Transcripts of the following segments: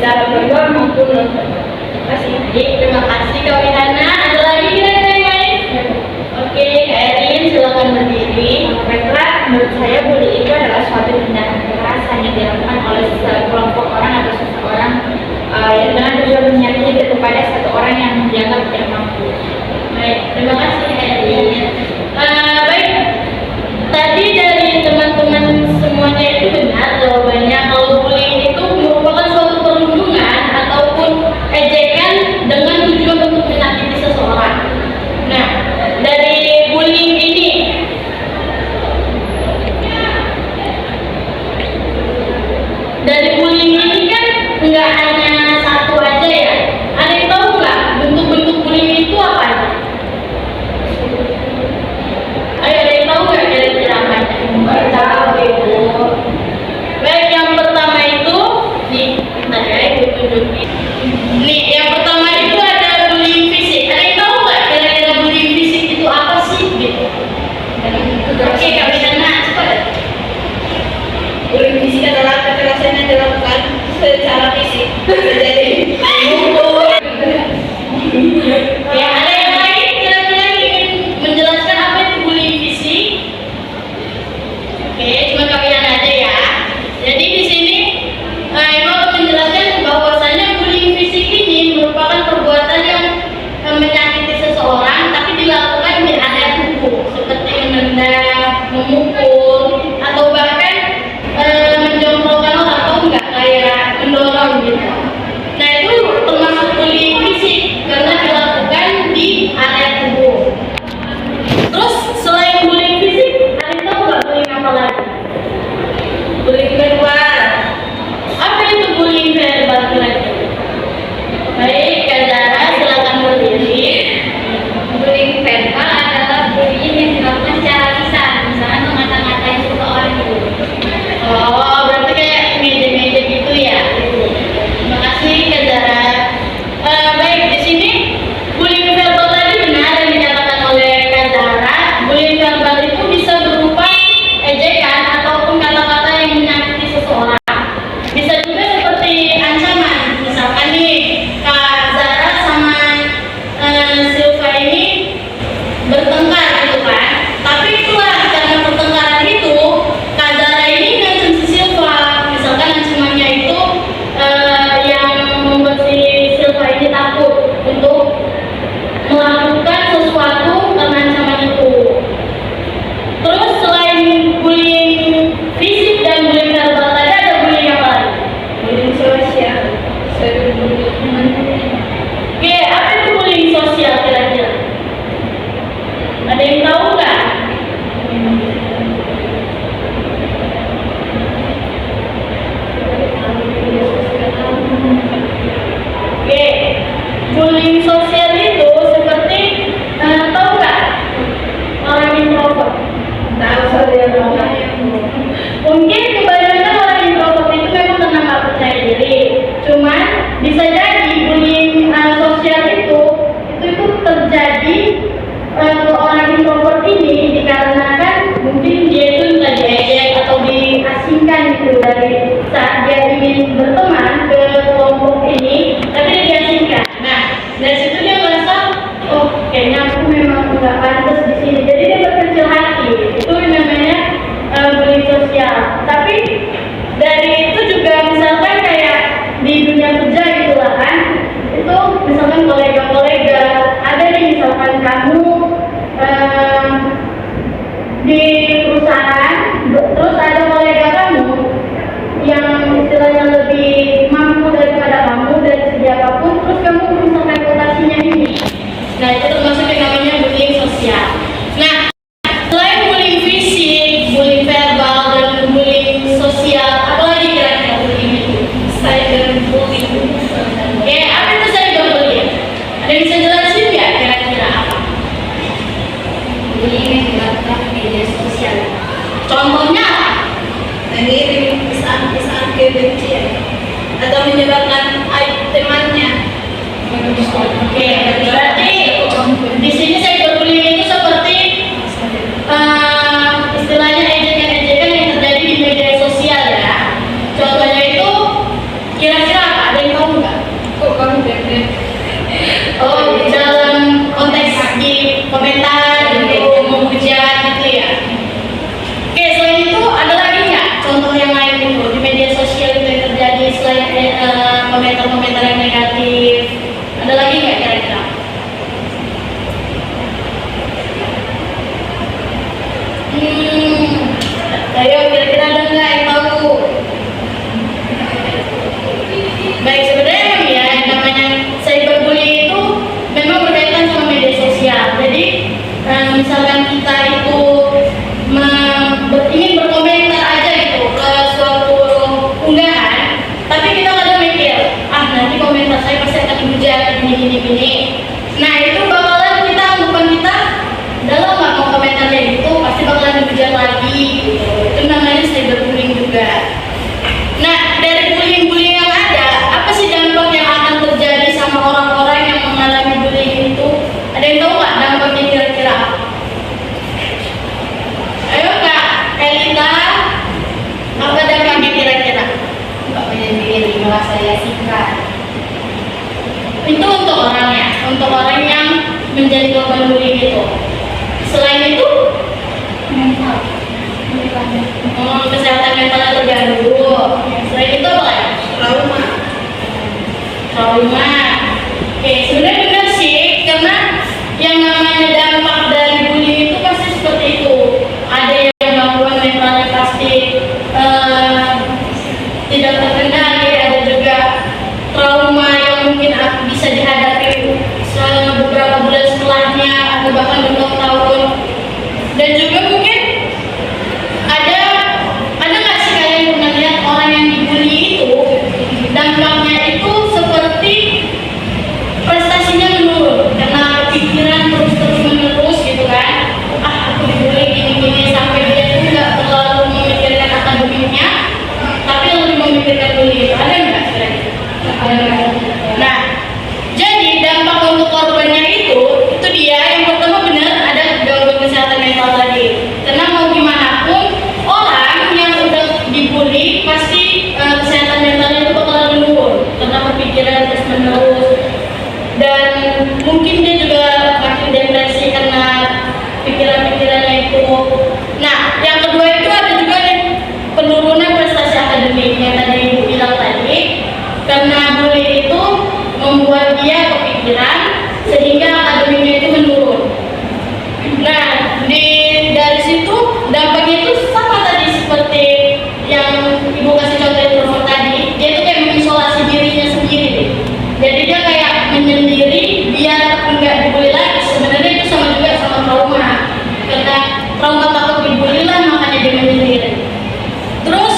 secara verbal maupun non verbal. Terima kasih Kak Wihana. Ada lagi kira-kira yang lain? Oke, Kak Erin silakan berdiri. Baiklah, menurut saya bullying itu adalah suatu tindakan kekerasan yang dilakukan oleh sekelompok orang atau seseorang yang dengan tujuan menyakiti kepada satu orang yang dianggap tidak mampu. Baik, terima kasih Kak Erin. Baik, tadi dari teman-teman semuanya itu benar jawabannya. Kalau bullying itu merupakan suatu perundungan ataupun ejekan dengan tujuan untuk menyakiti seseorang. Nah, dari bullying ini kan nggak hanya satu aja ya. Ada yang tahu nggak bentuk-bentuk bullying itu apa aja? Ayo, ada yang tahu nggak kira-kira apa aja? Baik, yang pertama itu bentar ya, Ibu tunjukin. Nih, yang pertama itu ada bullying fisik. Ada yang tahu nggak kira-kira bullying fisik itu apa sih? Gitu. Oke, Kak Wihana, cepat. Bullying fisik adalah kekerasan yang dilakukan secara fisik. Jadi, Ya, ada yang lain kira-kira ingin menjelaskan apa itu bullying fisik? Oke, cuma Kak Wihana aja ya. Jadi di sini Ibu akan menjelaskan bahwasanya bullying fisik ini merupakan perbuatan yang menyakiti seseorang tapi dilakukan di area tubuh seperti menendang, memukul, atau bahkan menjongkolkan orang atau enggak kayak mendorong gitu. Nah, itu termasuk bullying fisik karena dilakukan di area tubuh. Terus selain bullying fisik, ada yang tahu nggak bullying apa lagi? Bullying verbal. Apa itu bullying verbal kira-kira? Baik, Kak Zara silakan berdiri. bullying verbal adalah bullying yang dilakukan secara lisan, misalnya mengata-ngatain seseorang gitu. Oh, berarti kayak meja-meja gitu ya? Terima kasih Kak Zara. Baik, di sini bullying verbal tadi benar yang dikatakan oleh Kak Zara. Bullying verbal itu bisa berupa ejekan ataupun kata-kata yang menyakiti seseorang. Bisa juga seperti ancaman. Misalkan nih, Kak Zara sama Silva ini bertengkar gitu kan. Tapi itulah karena pertengkaran itu Kak Zara ini ngancam si Silva. Misalkan ancamannya itu yang membuat si Silva ini takut untuk melakukan sesuatu karena ancaman itu. Terus selain bullying fisik dan bullying verbal tadi ada bullying apa lagi? Bullying sosial, Oke, apa itu bullying sosial kira-kira? Ada yang tahu nggak? Oke, bullying sosial itu seperti tahu nggak orang introvert? tahu saya Mungkin kebanyakan orang introvert itu memang karena nggak percaya diri. Cuman bisa jadi bullying sosial itu terjadi ke orang introvert ini dikarenakan mungkin dia itu entah diejek atau diasingkan gitu dari saat dia ingin berteman ke kelompok ini, tapi dia diasingkan. Nah, dari situ dia merasa, oh kayaknya aku memang nggak pantas di sini. Jadi dia berkecil hati. Itu namanya bullying sosial. Tapi dari itu juga misalkan kayak di dunia kerja gitu lah kan, itu misalkan kolega-kolega ada nih, misalkan kamu di perusahaan, terus ada kolega kamu yang istilahnya lebih mampu daripada kamu dari segi apapun, terus kamu berusaha reputasinya ini. Nah, itu termasuk yang namanya bullying sosial. Nah, selain bullying fisik, bullying verbal, dan bullying sosial, apa lagi kira-kira bullying itu? cyberbullying. Oke, apa itu cyberbullying? Ada yang bisa jelasin nggak kira-kira apa? Bullying yang dilakukan di media sosial. Contohnya apa? Mengirim pesan-pesan kebencian atau menyebarkan aib temannya. Oke, berarti di sini cyberbullying itu seperti istilahnya ejekan-ejekan yang terjadi di media sosial ya. Contohnya itu kira-kira apa? Ada yang tahu gini. Nah itu bakalan kita bukan kita dalam nggak mau komentar kayak gitu pasti bakalan dihujat lagi gitu. Itu namanya cyberbullying juga. Nah dari bullying yang ada, apa sih dampak yang akan terjadi sama orang-orang yang mengalami bullying itu? Ada yang tahu nggak dampaknya kira-kira apa? Ayo Kak Elita, apa dampaknya kira-kira? Nggak punya diri, merasa diasingkan. Itu untuk orang yang menjadi korban bullying itu. Selain itu, Mental. kesehatan mentalnya terganggu. Selain itu apa lagi? Trauma. Oke, sebenarnya benar sih, karena yang namanya dampak dari bullying itu pasti seperti itu. Ada yang gangguan mentalnya pasti tidak terkendali, ada juga trauma yang mungkin bisa dihadapi beberapa bulan setelahnya atau bahkan bertahun-tahun. Dan juga mungkin ada nggak sih kalian pernah lihat orang yang dibully itu dampaknya itu seperti prestasinya menurun karena pikiran terus menerus gitu kan. Aku dibully gini sampai dia tuh nggak terlalu memikirkan akademiknya tapi lebih memikirkan bully. Ada nggak kira-kira? Nah, jadi dampak untuk korbannya itu dia yang pertama benar ada gangguan kesehatan mental tadi. Karena mau gimana pun orang yang udah dibully pasti kesehatan mentalnya itu bakalan menurun karena berpikiran terus menerus dan mungkin dia juga makin depresi karena pikiran-pikirannya itu. Nah, yang kedua itu ada juga nih penurunan prestasi akademik yang tadi Ibu bilang tadi. Karena bully itu membuat dia kepikiran sehingga akademiknya itu menurun. Nah, dari situ dampaknya itu sama tadi seperti yang Ibu kasih contoh itu tadi. Dia itu kayak mengisolasi dirinya sendiri. Jadi dia kayak menyendiri biar enggak dibully lagi. Sebenarnya itu sama juga sama trauma. Karena trauma takut dibully lah makanya dia menyendiri. Terus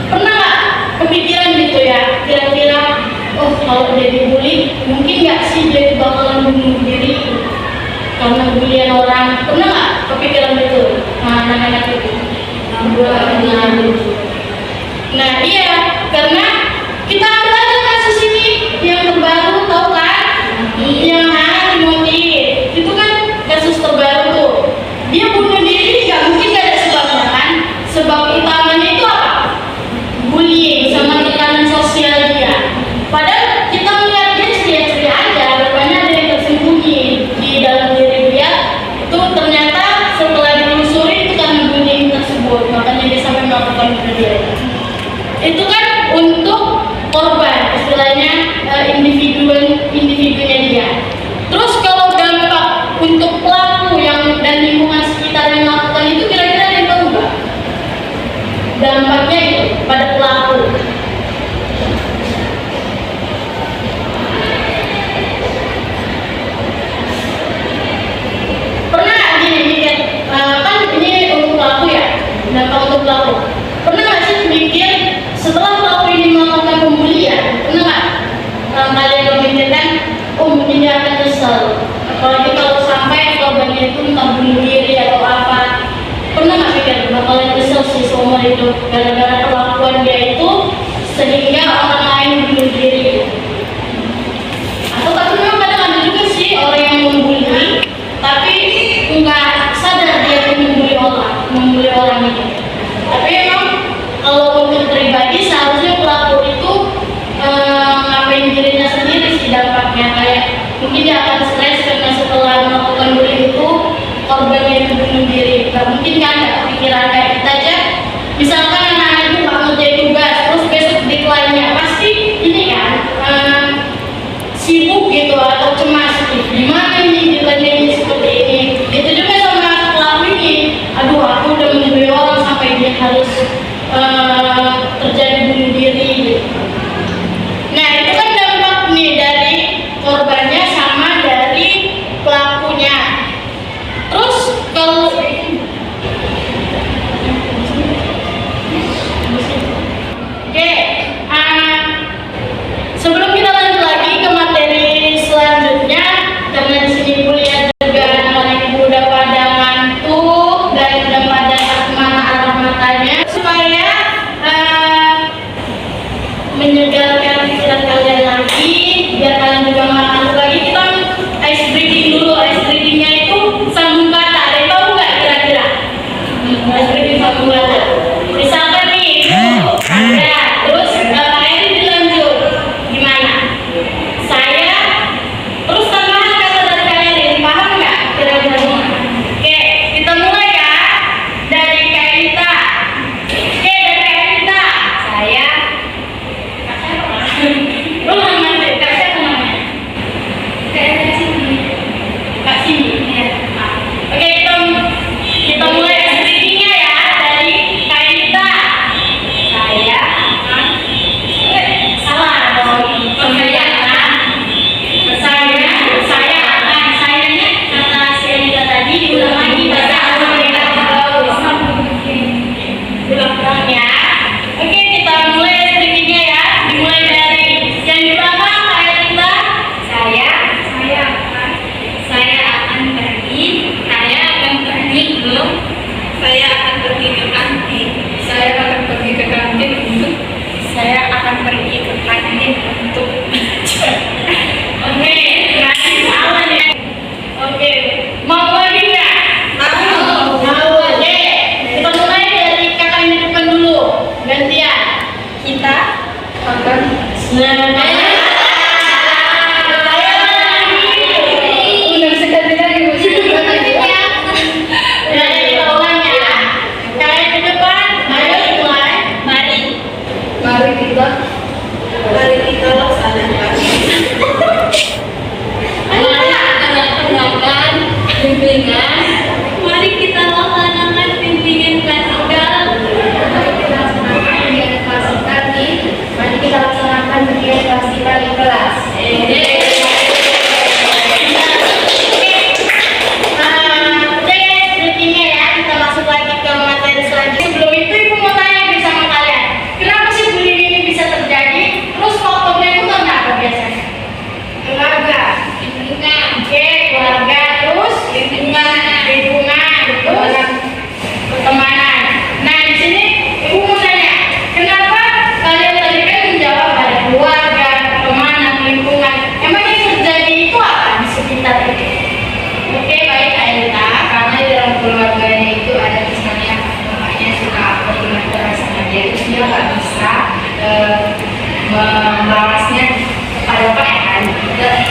pernah nggak kepikiran gitu ya, kira-kira oh kalau dia dibully mungkin nggak sih dia bakalan bunuh diri karena bulian orang? Pernah nggak kepikiran gitu? Nah, anak-anak itu nah iya, karena kita ambil aja kasus ini yang terbaru, tahu kan? Yang Timothy itu kan kasus terbaru tuh. Dia bunuh diri nggak mungkin nggak ada sebabnya kan? Sebab utamanya itu apa? Bullying sama tekanan sosial dia. Padahal kita melihat dia ceria-ceria aja, rupanya ada yang tersembunyi di dalam diri dia. Itu ternyata setelah ditelusuri itu karena bullying tersebut, makanya dia sampai melakukan bunuh diri. Itu kan untuk korban, istilahnya individunya dia. Terus kalau dampak untuk pelaku yang dan lingkungan sekitar yang melakukan itu kira-kira ada yang tahu nggak? Dampaknya itu pada pelaku. Pernah nggak gini mikir, kan ini untuk pelaku ya, dampak untuk pelaku. Pernah nggak sih mikir setelah pelaku ini melakukan pembulian, pernah nggak kalian memikirkan, oh mungkin dia akan nyesel, apalagi kalau sampai korbannya itu entah bunuh diri atau apa. Pernah nggak pikir bakalan nyesel sih seumur hidup gara-gara kelakuan dia itu sehingga orang lain bunuh diri? Atau tapi memang kadang ada juga sih orang yang membuli tapi nggak sadar dia itu membuli orang itu. Tapi memang kalau untuk pribadi seharusnya pelaku itu ngapain dirinya sendiri sih dampaknya, kayak mungkin dia akan stres karena setelah melakukan bullying itu korbannya itu bunuh diri. Gak mungkin kan ada kepikiran kayak kita aja, misalkan anak-anak itu nggak ngerjain tugas terus besok deadline-nya pasti ini kan sibuk gitu atau cemas gitu, gimana ini deadline-nya ini seperti ini. Itu juga sama pelaku ini, aduh aku udah membuli orang sampai dia harus terjadi bunuh diri gitu. Nah itu kan dampak nih dari korbannya sama dari pelakunya. Terus kalau oke, sebelum kita lanjut lagi ke materi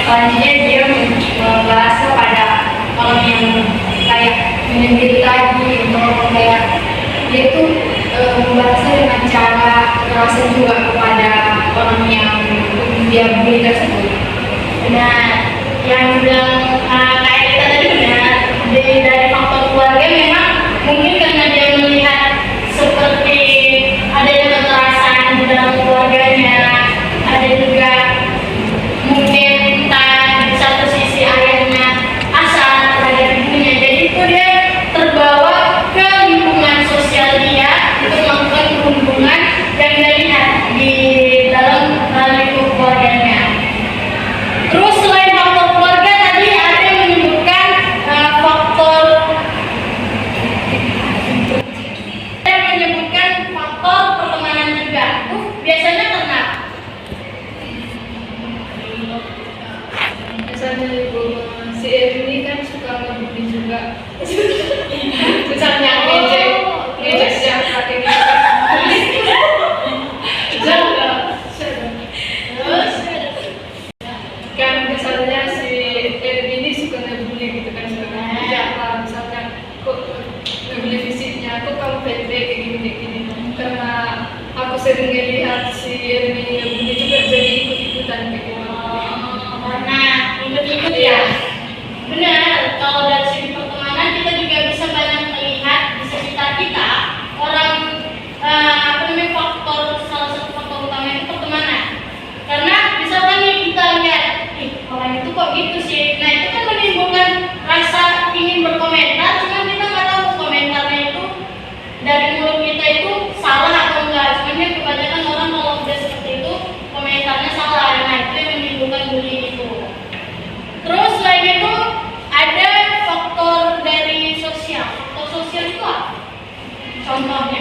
selanjutnya dia membahas kepada orang yang kayak menyendiri lagi atau kayak dia tuh membahasnya dengan cara kekerasan juga kepada orang yang dia bully tersebut. Nah, yang bilang kayak kita tadi benar, dari faktor keluarga memang mungkin karena dia melihat seperti adanya kekerasan di dalam keluarganya, ada juga mungkin entah di satu sisi ayahnya asal terhadap ibunya, jadi itu dia terbawa ke lingkungan sosial dia untuk melakukan perundungan yang dia lihat di dalam lingkup keluarganya. Terus selain faktor keluarga tadi ada yang menyebutkan faktor pertemanan juga. Biasanya karena misalnya ibu si Erin ini kan suka ngebully juga. Misalnya ngejek siapa kayak gitu. terus Kan misalnya si Erin ini suka ngebully gitu kan, suka ngebully siapa, misalnya kok ngebully fisiknya, kok kamu pendek kayak gini. Karena aku sering ngelihat si Erin ini ngebully juga, jadi ikut-ikutan kayak gitu. karena ikut-ikut ya. Benar, kalau dari segi pertemanan kita juga bisa banyak melihat di sekitar kita orang faktor, salah satu faktor utama itu pertemanan. Karena misalkan nih kita lihat, orang itu kok gitu sih. Nah itu kan menimbulkan rasa ingin berkomentar, cuma kita nggak tahu komentarnya itu dari mulut kita itu salah atau enggak. Cuman ya kebanyakan orang kalau udah seperti itu komentarnya salah. Nah itu yang menimbulkan bullying itu. Terus selain itu ada faktor dari sosial. Faktor sosial itu apa? Contohnya